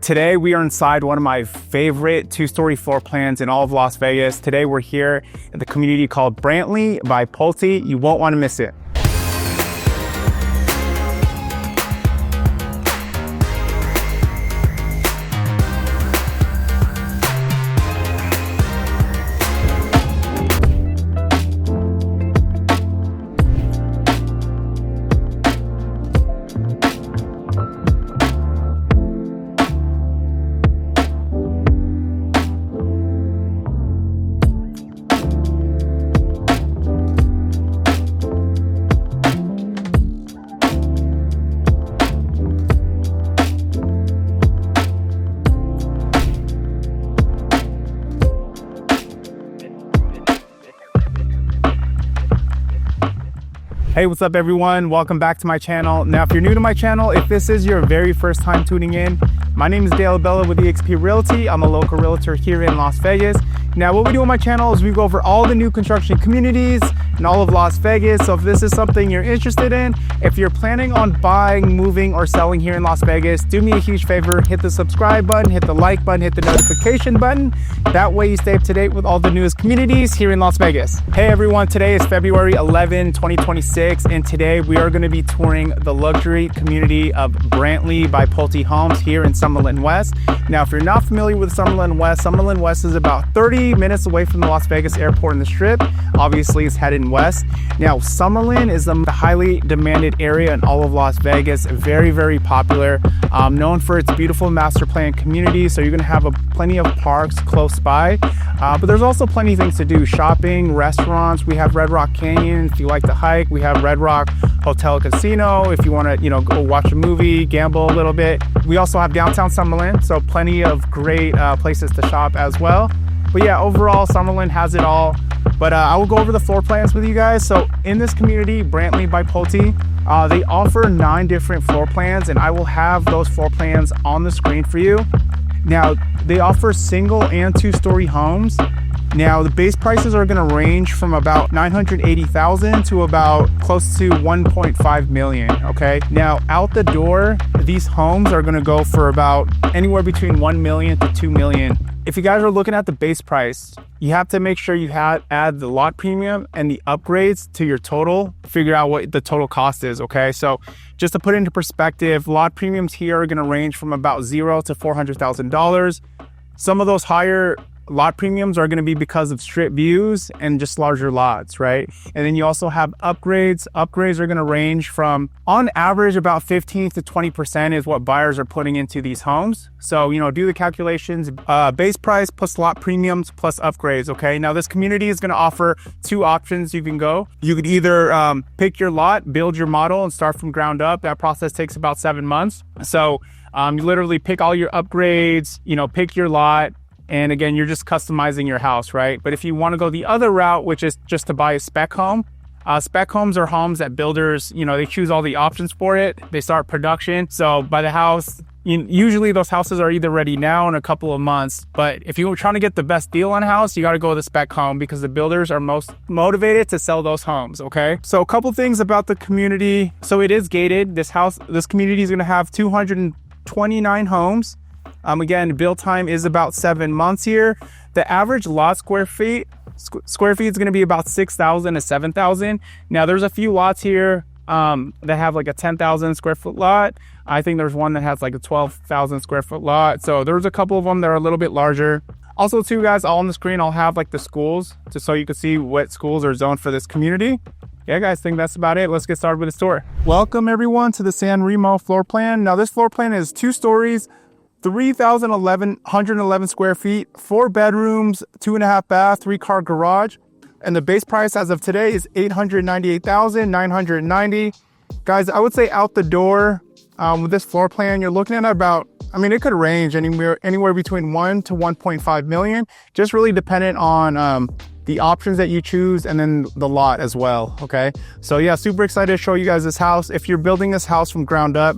Today we are inside one of my favorite two-story floor plans in all of Las Vegas. Today we're here at the community called Brantley by Pulte. You won't want to miss it. Hey, what's up everyone? Welcome back to my channel. Now, if you're new to my channel, if this is your very first time tuning in, my name is Dale Bella with Sqft Realty. I'm a local realtor here in Las Vegas. Now, what we do on my channel is we go over all the new construction communities in all of Las Vegas. So if this is something you're interested in, if you're planning on buying, moving, or selling here in Las Vegas, do me a huge favor, hit the subscribe button, hit the like button, hit the notification button. That way you stay up to date with all the newest communities here in Las Vegas. Hey everyone, today is February 11, 2026, and today we are gonna be touring the luxury community of Brantley by Pulte Homes here in Summerlin West. Now, if you're not familiar with Summerlin West is about 30 minutes away from the Las Vegas airport and the Strip. Obviously, it's headed west. Now, Summerlin is the highly demanded area in all of Las Vegas. Very, very popular. Known for its beautiful master plan community. So you're gonna have plenty of parks close by. But there's also plenty of things to do. Shopping, restaurants. We have Red Rock Canyon if you like to hike. We have Red Rock Hotel Casino if you wanna, go watch a movie, gamble a little bit. We also have downtown Summerlin, so plenty of great places to shop as well. But yeah, overall, Summerlin has it all. But I will go over the floor plans with you guys. So in this community, Brantley by Pulte, they offer 9 different floor plans, and I will have those floor plans on the screen for you. Now, they offer single and 2-story homes. Now, the base prices are gonna range from about $980,000 to about close to $1.5 million, okay? Now, out the door, these homes are gonna go for about anywhere between $1 million to $2 million. If you guys are looking at the base price, you have to make sure you add the lot premium and the upgrades to your total, figure out what the total cost is, okay? So just to put it into perspective, lot premiums here are gonna range from about $0 to $400,000. Some of those higher lot premiums are going to be because of strip views and just larger lots, right? And then you also have upgrades. Upgrades are going to range from, on average, about 15 to 20% is what buyers are putting into these homes. So, do the calculations, base price plus lot premiums plus upgrades, okay? Now, this community is going to offer 2 options you can go. You could either pick your lot, build your model, and start from ground up. That process takes about 7 months. So you literally pick all your upgrades, pick your lot, and again, you're just customizing your house, right? But if you want to go the other route, which is just to buy a spec home, spec homes are homes that builders, they choose all the options for it. They start production. So by the house, usually those houses are either ready now in a couple of months. But if you were trying to get the best deal on a house, you got to go with the spec home because the builders are most motivated to sell those homes, okay? So a couple things about the community. So it is gated. This community is going to have 229 homes. Again, build time is about 7 months here. The average lot square feet is going to be about 6,000 to 7,000. Now, there's a few lots here that have like a 10,000 square foot lot. I think there's one that has like a 12,000 square foot lot. So there's a couple of them that are a little bit larger. Also, too, guys, all on the screen, I'll have like the schools just so you can see what schools are zoned for this community. Yeah, guys, I think that's about it. Let's get started with the tour. Welcome, everyone, to the Sanremo floor plan. Now, this floor plan is 2 stories. 3,111 square feet, 4 bedrooms, 2.5 bath, 3-car garage. And the base price as of today is $898,990. Guys, I would say out the door with this floor plan, you're looking at about, it could range anywhere between 1 to 1.5 million, just really dependent on the options that you choose and then the lot as well, okay? So yeah, super excited to show you guys this house. If you're building this house from ground up,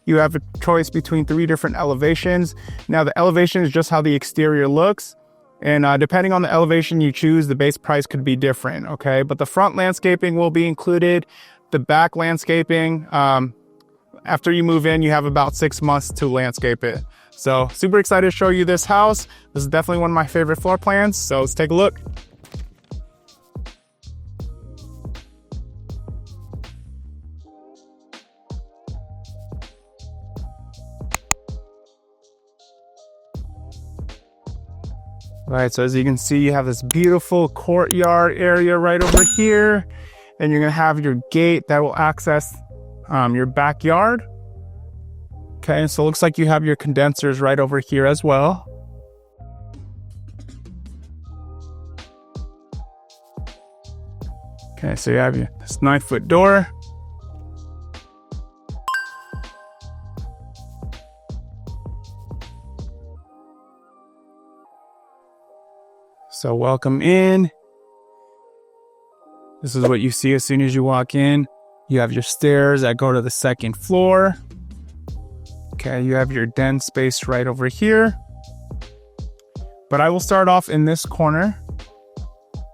you have a choice between 3 different elevations. Now, the elevation is just how the exterior looks. And depending on the elevation you choose, the base price could be different, okay? But the front landscaping will be included. The back landscaping, after you move in, you have about 6 months to landscape it. So super excited to show you this house. This is definitely one of my favorite floor plans. So let's take a look. All right, so as you can see, you have this beautiful courtyard area right over here. And you're gonna have your gate that will access your backyard. Okay, so it looks like you have your condensers right over here as well. Okay, so you have this 9-foot door. So welcome in. This is what you see as soon as you walk in. You have your stairs that go to the second floor. Okay, you have your den space right over here. But I will start off in this corner.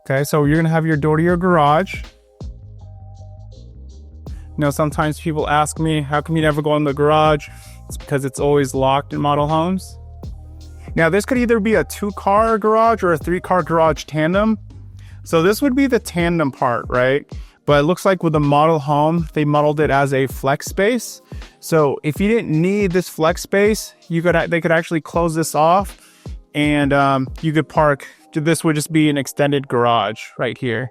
Okay, so you're gonna have your door to your garage. You know, sometimes people ask me, how come you never go in the garage? It's because it's always locked in model homes. Now, this could either be a 2-car garage or a 3-car garage tandem. So this would be the tandem part, right? But it looks like with the model home, they modeled it as a flex space. So if you didn't need this flex space, they could actually close this off and you could park. This would just be an extended garage right here.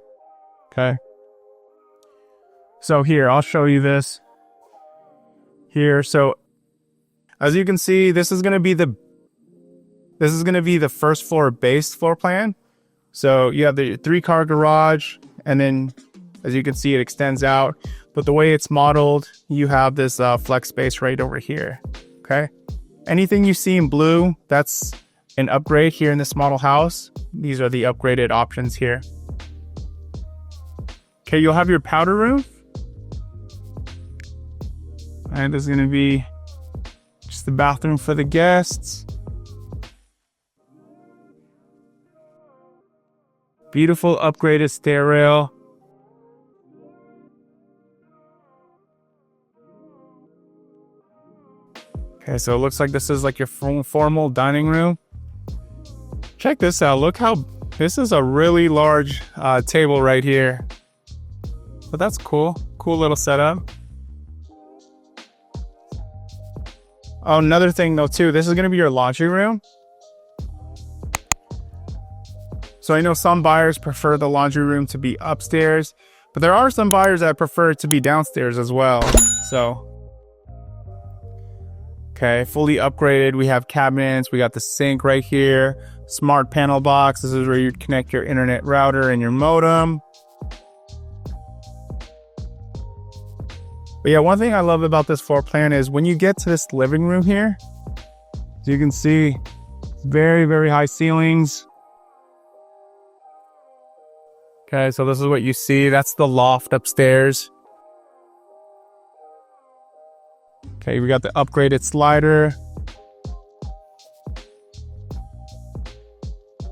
Okay. So here, I'll show you this here. So as you can see, this is going to be the first floor base floor plan. So you have the 3-car garage, and then as you can see, it extends out. But the way it's modeled, you have this flex space right over here. Okay. Anything you see in blue, that's an upgrade here in this model house. These are the upgraded options here. Okay, you'll have your powder room. And this is going to be just the bathroom for the guests. Beautiful upgraded stair rail. Okay, so it looks like this is like your formal dining room. Check this out. Look how this is a really large table right here. But that's cool. Cool little setup. Oh, another thing though too, this is gonna be your laundry room. So I know some buyers prefer the laundry room to be upstairs, but there are some buyers that prefer it to be downstairs as well. So, okay, fully upgraded. We have cabinets, we got the sink right here, smart panel box. This is where you connect your internet router and your modem. But yeah, one thing I love about this floor plan is when you get to this living room here, as you can see, very, very high ceilings. Okay, so this is what you see. That's the loft upstairs. Okay, we got the upgraded slider.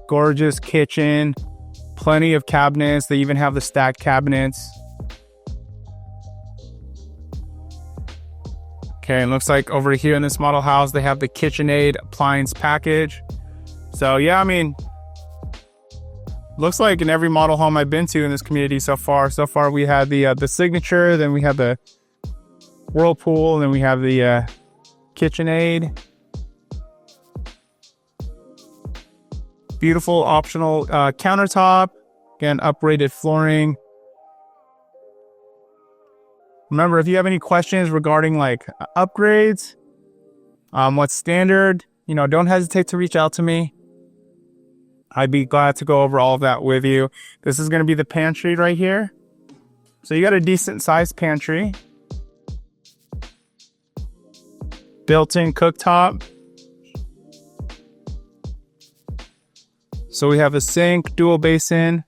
Gorgeous kitchen. Plenty of cabinets. They even have the stacked cabinets. Okay, it looks like over here in this model house, they have the KitchenAid appliance package. So yeah, I mean, looks like in every model home I've been to in this community so far we had the Signature, then we have the Whirlpool, and then we have the KitchenAid. Beautiful optional countertop. Again, upgraded flooring. Remember, if you have any questions regarding like upgrades, what's standard, you know, don't hesitate to reach out to me. I'd be glad to go over all of that with you. This is going to be the pantry right here. So you got a decent sized pantry. Built-in cooktop. So we have a sink, dual basin,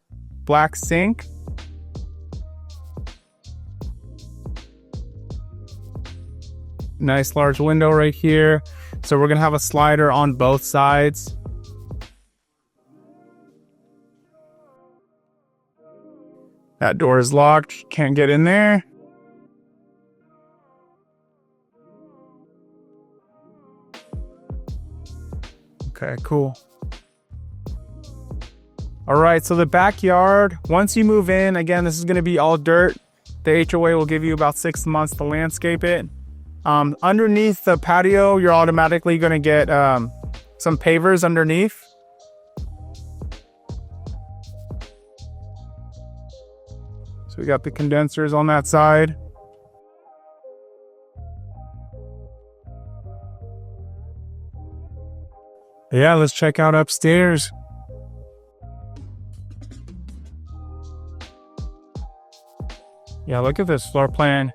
black sink. Nice large window right here. So we're going to have a slider on both sides. That door is locked, can't get in there. Okay, cool. All right, so the backyard, once you move in, again, this is gonna be all dirt. The HOA will give you about 6 months to landscape it. Underneath the patio, you're automatically gonna get some pavers underneath. So we got the condensers on that side. Yeah, let's check out upstairs. Yeah, look at this floor plan.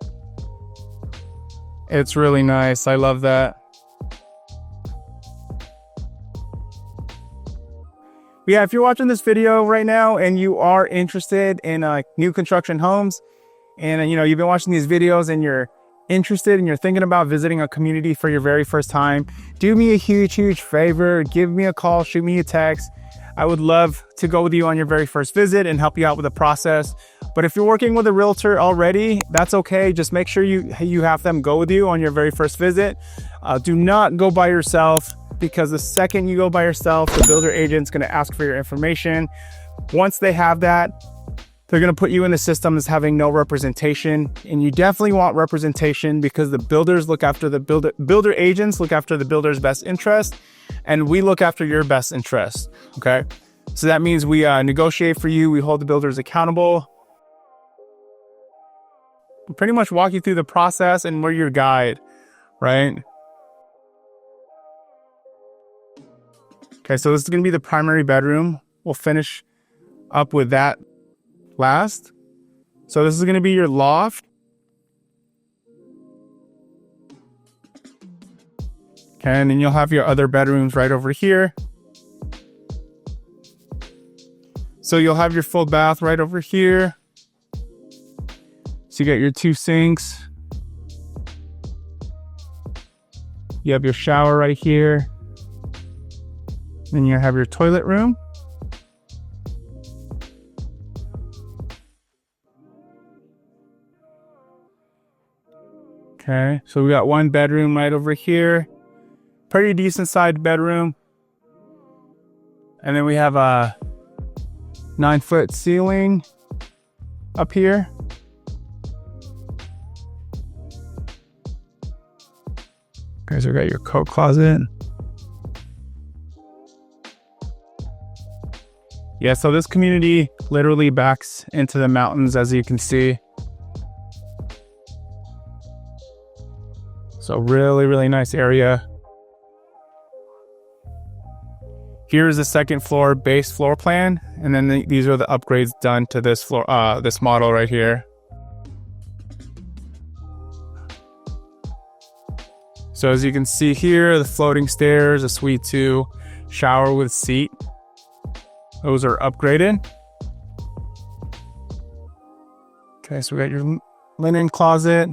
It's really nice. I love that. Yeah, if you're watching this video right now and you are interested in new construction homes, and you've been watching these videos and you're interested and you're thinking about visiting a community for your very first time, do me a huge favor. Give me a call, shoot me a text. I would love to go with you on your very first visit and help you out with the process. But if you're working with a realtor already, that's okay. Just make sure you have them go with you on your very first visit. Do not go by yourself, because the second you go by yourself, the builder agent's gonna ask for your information. Once they have that, they're gonna put you in the system as having no representation. And you definitely want representation, because the builders look after the builder agents look after the builder's best interest, and we look after your best interest, okay? So that means we negotiate for you, we hold the builders accountable. We pretty much walk you through the process, and we're your guide, right? Okay, so this is gonna be the primary bedroom. We'll finish up with that last. So this is gonna be your loft. Okay, and then you'll have your other bedrooms right over here. So you'll have your full bath right over here. So you got your 2 sinks. You have your shower right here. Then you have your toilet room. Okay, so we got 1 bedroom right over here. Pretty decent sized bedroom. And then we have a 9-foot ceiling up here. Okay, so we got your coat closet. Yeah, so this community literally backs into the mountains, as you can see. So really nice area. Here's the second floor base floor plan, and then these are the upgrades done to this floor, this model right here. So as you can see here, the floating stairs, a suite 2, shower with seat. Those are upgraded. Okay, so we got your linen closet.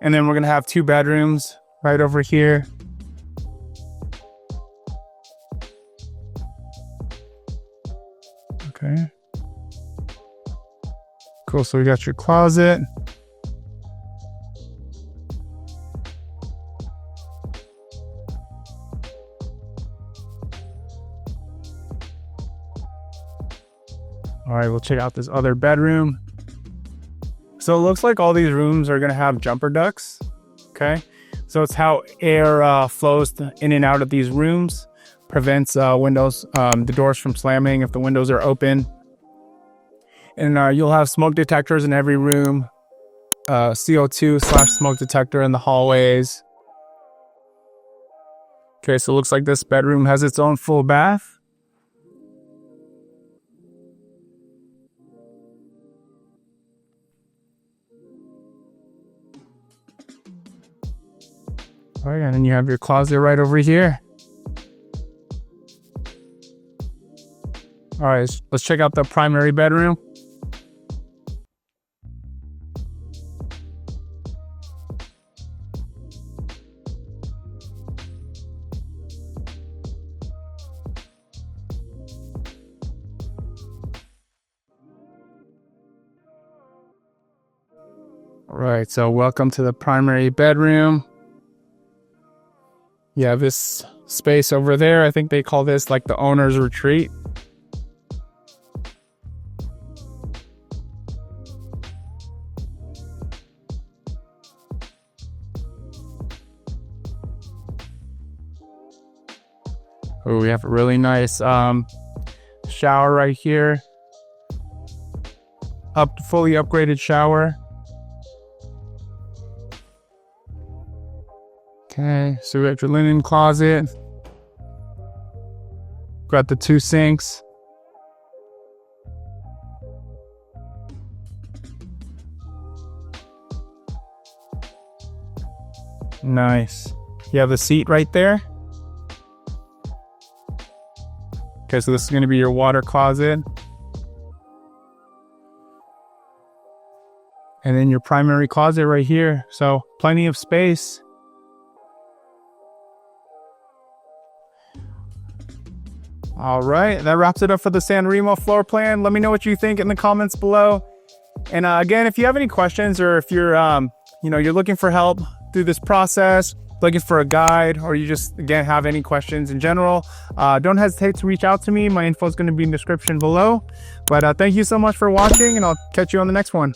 And then we're gonna have 2 bedrooms right over here. Okay. Cool, so we got your closet. All right, we'll check out this other bedroom. So it looks like all these rooms are gonna have jumper ducts, okay? So it's how air flows in and out of these rooms, prevents the doors from slamming if the windows are open. And you'll have smoke detectors in every room, CO2/smoke detector in the hallways. Okay, so it looks like this bedroom has its own full bath. All right, and then you have your closet right over here. All right, let's check out the primary bedroom. All right, so welcome to the primary bedroom. You have this space over there. I think they call this like the owner's retreat. Oh, we have a really nice shower right here. Fully upgraded shower. Okay, so we got your linen closet. Got the 2 sinks. Nice. You have the seat right there. Okay, so this is going to be your water closet. And then your primary closet right here. So plenty of space. All right, that wraps it up for the Sanremo floor plan. Let me know what you think in the comments below. And again, if you have any questions, or if you're, you're looking for help through this process, looking for a guide, or you just, again, have any questions in general, don't hesitate to reach out to me. My info is going to be in the description below. But thank you so much for watching, and I'll catch you on the next one.